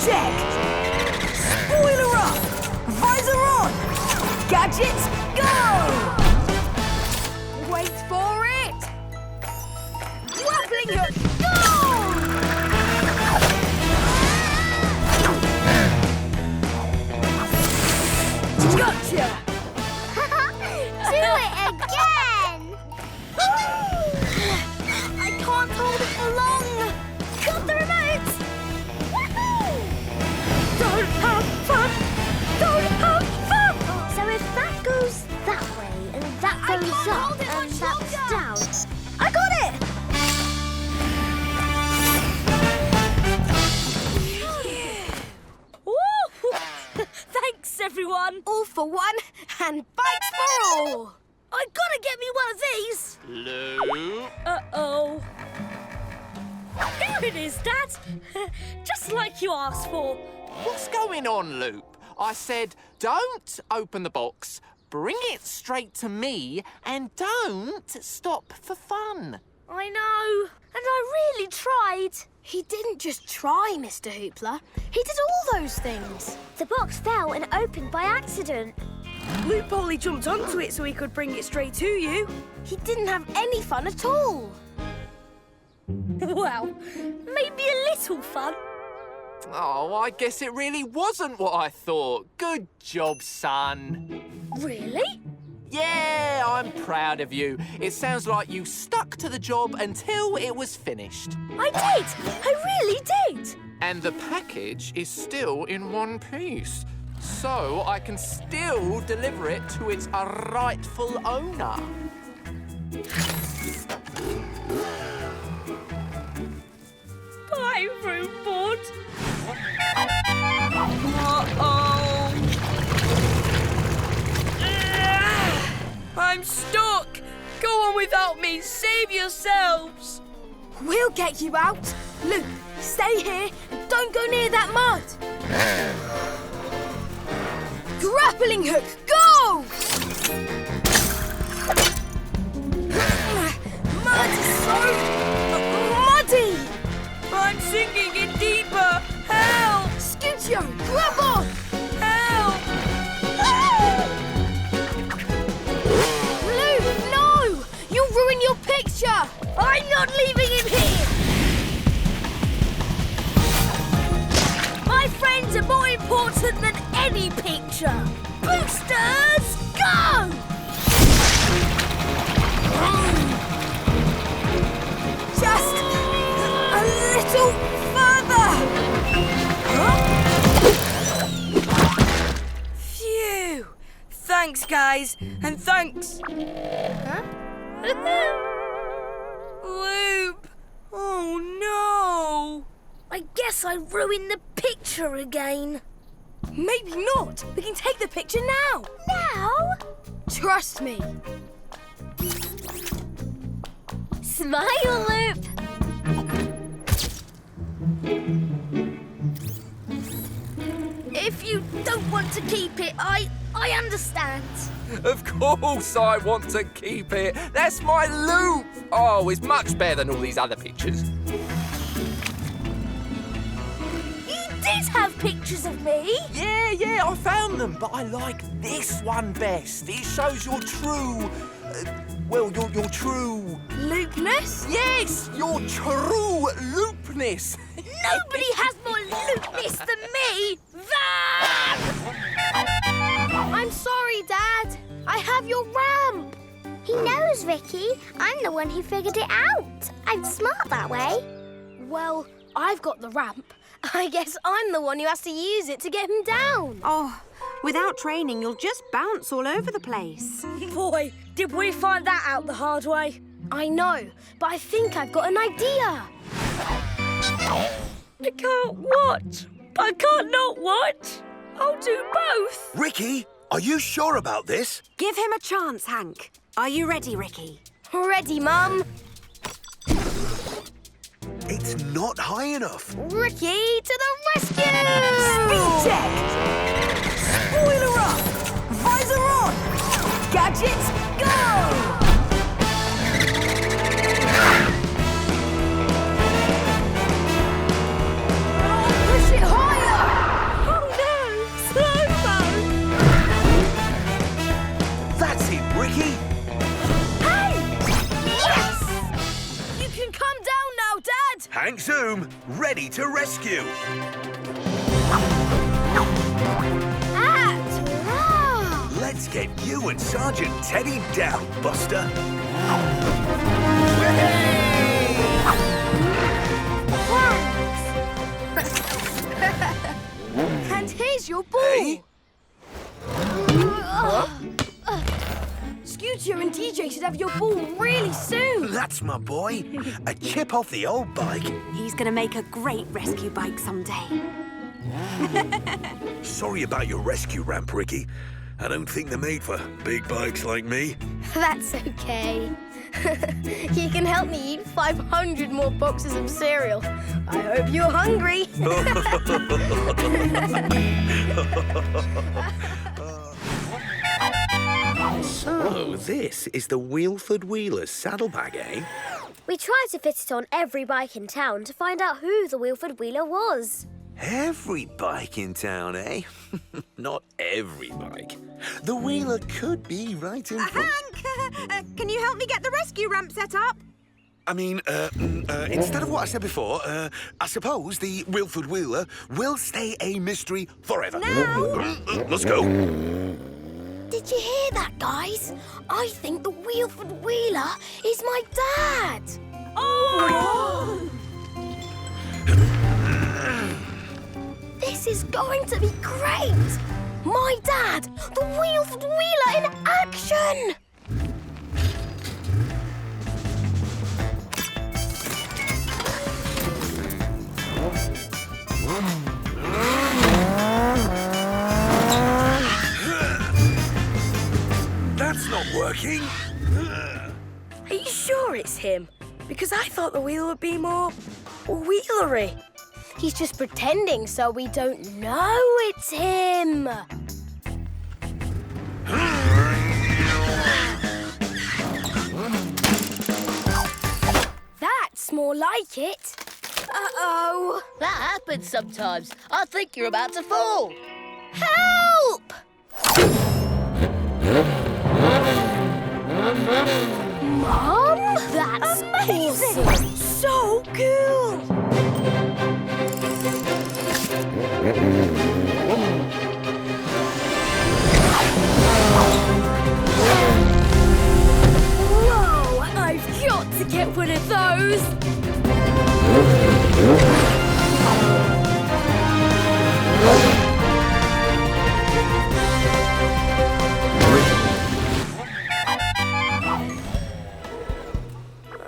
check! Spoiler up! Visor on! Gadgets, go! Wait for it! Grappling hook, go! Gotcha! Do it again! I can't hold it for long! Cut the remote! Woohoo! Don't have fun! Don't have fun! So if that goes that way, and that goes up, and that's down... I got it! Woo! Thanks, everyone! All for one, and bikes for all! I gotta get me one of these! Loop. Uh-oh. Here it is, Dad! Just like you asked for. What's going on, Loop? I said, don't open the box, bring it straight to me, and don't stop for fun. I know, and I really tried. He didn't just try, Mr. Hoopla. He did all those things. The box fell and opened by accident. Loop only jumped onto it so he could bring it straight to you. He didn't have any fun at all. Well, maybe a little fun. Oh, I guess it really wasn't what I thought. Good job, son. Really? Yeah, I'm proud of you. It sounds like you stuck to the job until it was finished. I did. I really did. And the package is still in one piece. So I can still deliver it to its rightful owner. Bye, room board. Uh-oh. I'm stuck. Go on without me. Save yourselves. We'll get you out. Luke, stay here and don't go near that mud. Grappling hook, go! Mud is so muddy. I'm sinking in deeper. Help! Scootio, grab on! Help! Luke, no! You'll ruin your picture. I'm not leaving him here. My friends are more important than any picture. Boosters, go! Just a little further. Phew. Thanks, guys. And thanks. Huh? Loop. Oh, no. I guess I ruined the picture again. Maybe not. We can take the picture now. Now? Trust me. Smile, Loop. If you don't want to keep it, I understand. Of course I want to keep it. That's my Loop. Oh, it's much better than all these other pictures. You did have pictures of me. Yeah, I found them, but I like this one best. It shows your true... your true... Loopness? Yes, your true loopness. Nobody has more loopness than me. I'm sorry, Dad. I have your ramp. He knows, Ricky. I'm the one who figured it out. I'm smart that way. Well, I've got the ramp. I guess I'm the one who has to use it to get him down. Oh, without training, you'll just bounce all over the place. Boy, did we find that out the hard way. I know, but I think I've got an idea. I can't watch. I can't not watch. I'll do both. Ricky, are you sure about this? Give him a chance, Hank. Are you ready, Ricky? Ready, Mum. It's not high enough. Ricky to the rescue! Speed check! Spoiler up! Visor on! Gadgets, go! Push it higher! Big Zoom, ready to rescue. Let's get you and Sergeant Teddy down, Buster. And here's your ball. Hey? Scootio and DJ should have your ball really soon. That's my boy. A chip off the old bike. He's going to make a great rescue bike someday. Sorry about your rescue ramp, Ricky. I don't think they're made for big bikes like me. That's okay. You can help me eat 500 more boxes of cereal. I hope you're hungry. So, this is the Wheelford Wheeler's saddlebag, eh? We tried to fit it on every bike in town to find out who the Wheelford Wheeler was. Every bike in town, eh? Not every bike. The Wheeler could be right in front. Hank, can you help me get the rescue ramp set up? I mean, instead of what I said before, I suppose the Wheelford Wheeler will stay a mystery forever. Let's go. Did you hear that, guys? I think the Wheelford Wheeler is my dad. Oh! This is going to be great! My dad, the Wheelford Wheeler in action! That's not working. Are you sure it's him? Because I thought the wheel would be more wheelery. He's just pretending so we don't know it's him. That's more like it. Uh-oh. That happens sometimes. I think you're about to fall. Help! Mom? That's Amazing! awesome. So cool! Whoa! I've got to get one of those!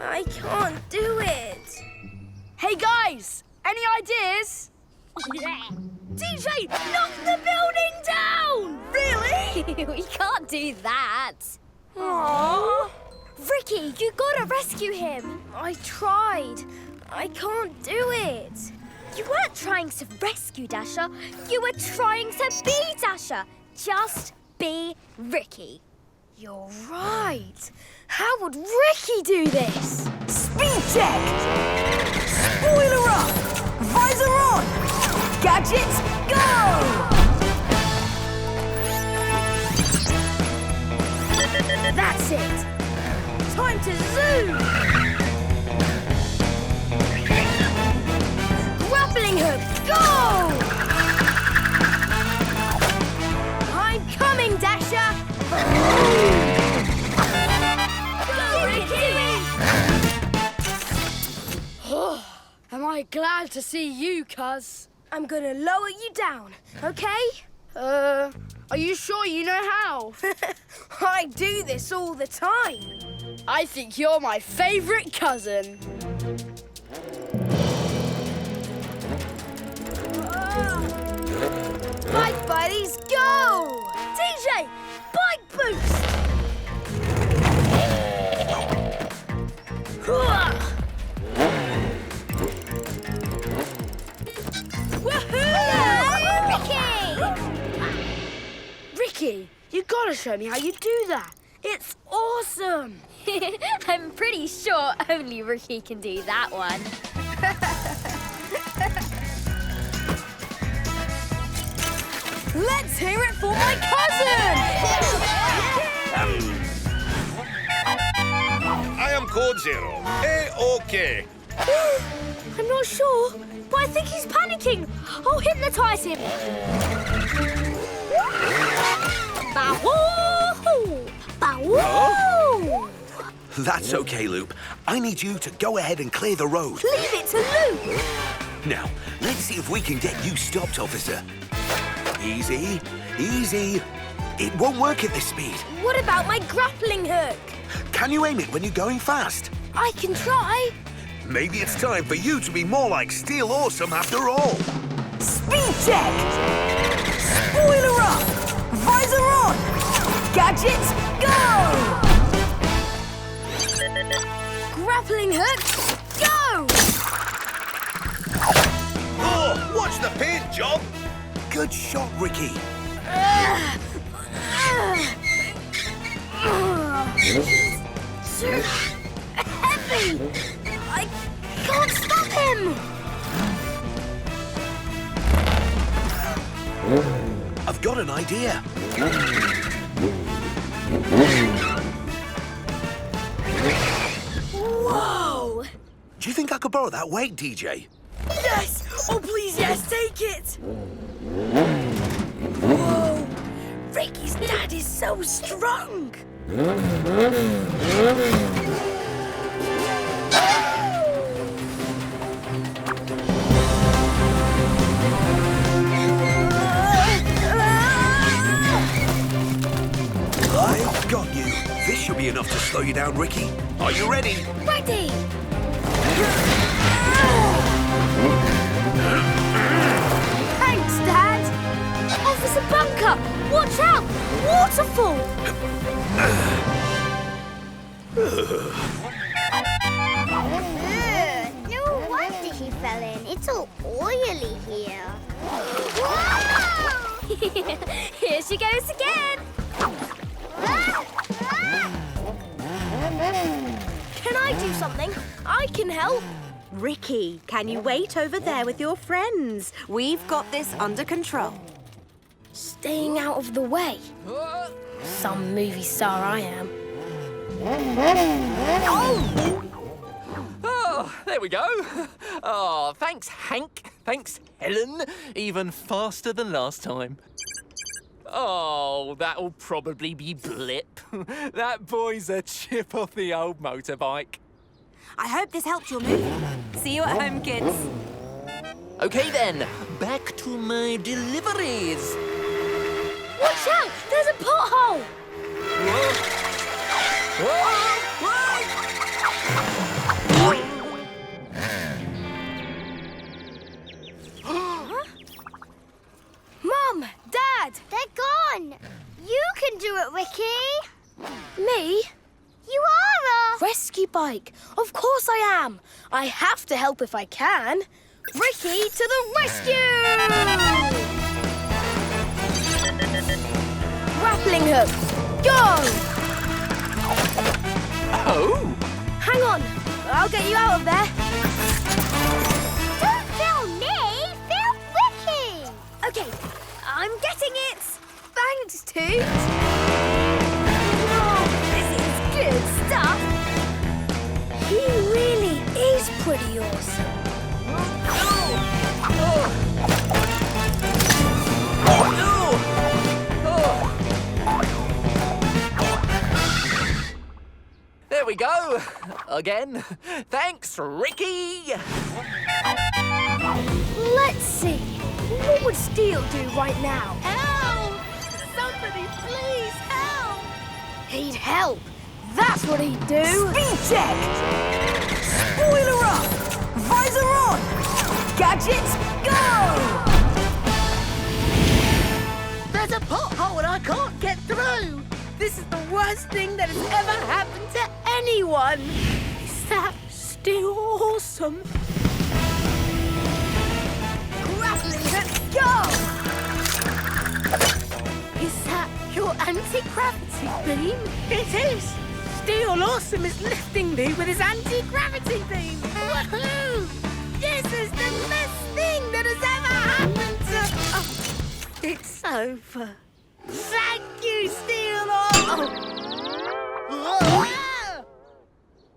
I can't do it. Hey guys, any ideas? DJ, knock the building down! Really? We can't do that. Aww. Ricky, you gotta rescue him. I tried. I can't do it. You weren't trying to rescue Dasher. You were trying to be Dasher. Just be Ricky. You're right. How would Ricky do this? Speed check! Spoiler up! Visor on! Gadgets, go! That's it! Time to zoom! Grappling hook, go! I'm coming, Dasher! Go, Ricky! Am I glad to see you, cuz? I'm gonna lower you down, okay? Are you sure you know how? I do this all the time. I think you're my favourite cousin. Bike buddies, go! DJ, bike boost! Ricky, you gotta show me how you do that. It's awesome. I'm pretty sure only Ricky can do that one. Let's hear it for my cousin! I am Code Zero. A-OK. I'm not sure, but I think he's panicking. I'll hypnotise him. Bow-woo! Bow-woo! That's okay, Loop. I need you to go ahead and clear the road. Leave it to Luke. Now, let's see if we can get you stopped, officer. Easy, easy. It won't work at this speed. What about my grappling hook? Can you aim it when you're going fast? I can try. Maybe it's time for you to be more like Steel Awesome after all. Speed check! Spoiler up! Visor on! Gadgets, go! Grappling hook, go! Oh, watch the paint, John. Good shot, Ricky. So heavy! I can't stop him! I've got an idea. Whoa! Do you think I could borrow that weight, DJ? Yes! Oh, please, yes, take it! Whoa! Ricky's dad is so strong! I've got you. This should be enough to slow you down, Ricky. Are you ready? Ready! Thanks, Dad! Officer Bunker! Watch out! Waterfall! No wonder he fell in. It's all oily here. Here she goes again! Can I do something? I can help. Ricky, can you wait over there with your friends? We've got this under control. Staying out of the way. Some movie star I am. Oh, there we go. Oh, thanks, Hank. Thanks, Helen. Even faster than last time. Oh, that'll probably be Blip. That boy's a chip off the old motorbike. I hope this helped your movie. See you at home, kids. OK, then. Back to my deliveries. Watch out! There's a pothole! Whoa. Whoa. Mum! Dad! They're gone. You can do it, Ricky. Me? You are a... Rescue bike. Of course I am. I have to help if I can. Ricky to the rescue! Grappling hook. Go! Oh! Hang on. I'll get you out of there. Don't film me. Film Ricky. Okay, I'm getting it. Thanks, Toot. Oh, this is good stuff. He really is pretty awesome. There we go. Again. Thanks, Ricky. Let's see. What would Steel do right now? Help! Somebody please help! He'd help. That's what he'd do. Speed check! Spoiler up! Visor on! Gadgets, go! There's a pothole and I can't get through. This is the worst thing that has ever happened to anyone. Is that Steel awesome? Grappling hook, go! Is that your anti-gravity beam? It is. Steel Awesome is lifting me with his anti-gravity beam. Woohoo! This is the best thing that has ever happened to... Oh, it's over. Thank you, Steel Awesome.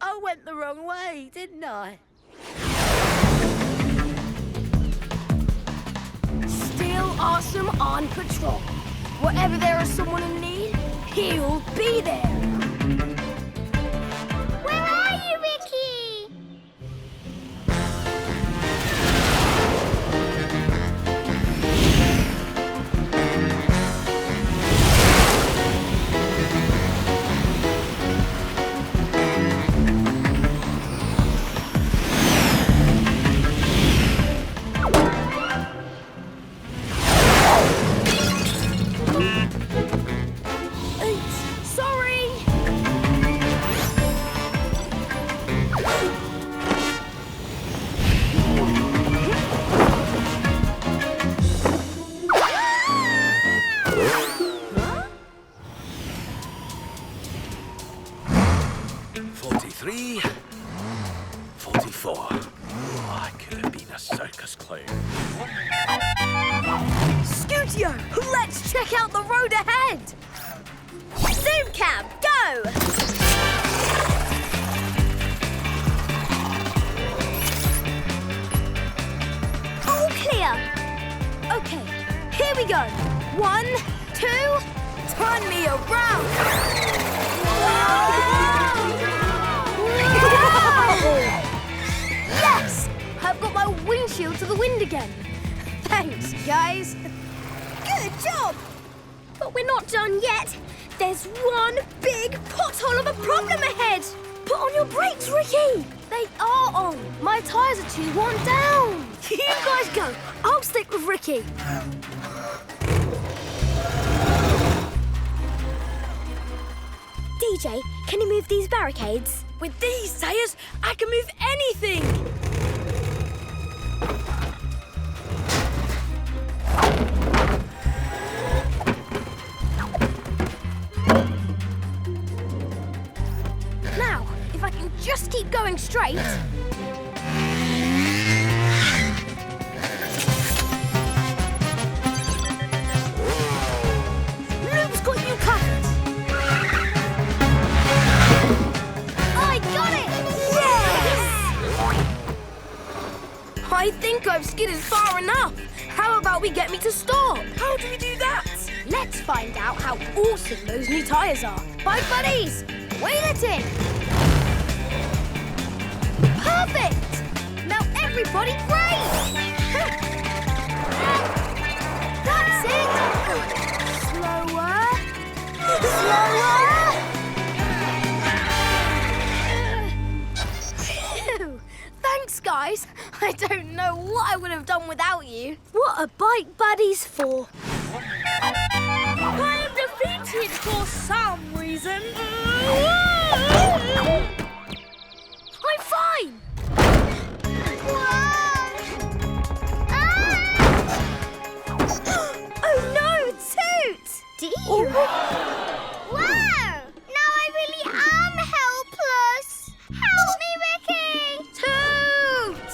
I went the wrong way, didn't I? on patrol. Wherever there is someone in need, he'll be there. Where are you, Ricky? Sorry! 43, 44. Oh, I could have been a circus clown. Scootio, let's check out the road ahead! Zoom cam, go! All clear. Okay, here we go. 1, 2, turn me around! Yes! I've got my windshield to the wind again. Thanks, guys. Good job! But we're not done yet. There's one big pothole of a problem ahead. Put on your brakes, Ricky. They are on. My tyres are too worn down. You guys go. I'll stick with Ricky. DJ, can you move these barricades? With these tyres, I can move anything. Now, if I can just keep going straight. Luke's got you covered. I got it! Yes! I think I've skidded far enough. How about we get me to stop? How do we do that? Let's find out how awesome those new tyres are. Bye, buddies! Wheel it in! Perfect! Now everybody brake! That's it! Slower! Slower! Phew. Thanks, guys. I don't know what I would have done without you. What are bike buddies for? I am defeated for some reason. I'm fine. Oh no, Toot! Dear. Wow! Now I really am helpless. Help me, Ricky! Toot!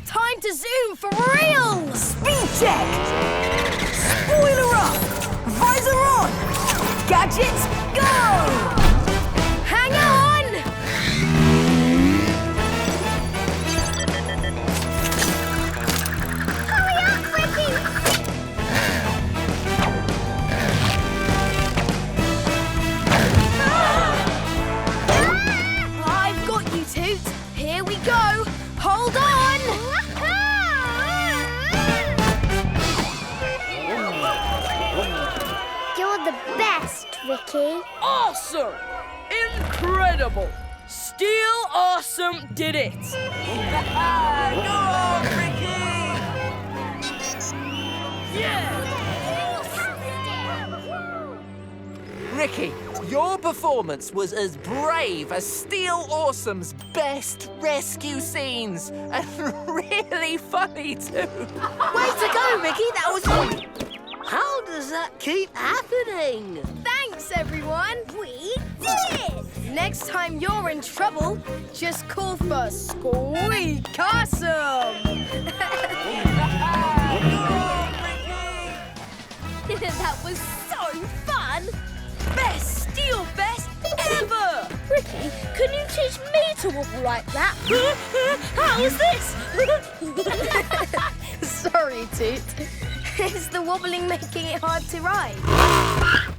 Time to zoom for real! Speed check! Spoiler up! Visor on! Gadgets, go! Hang on! Hurry up, Ricky! I've got you, Toot. Here we go. Hold on! You're the best, Ricky. Awesome! Incredible! Still awesome did it! Go on, Ricky! Yeah! Ricky, your performance was as brave as Steel Awesome's best rescue scenes, and really funny too. Way to go, Ricky. That was... How does that keep happening? Thanks, everyone. We did it! Next time you're in trouble, just call for Squeak Awesome. That was so fun. Best Steel Best ever. Ricky, can you teach me to wobble like that? How is this? Sorry, Toot. Is the wobbling making it hard to ride?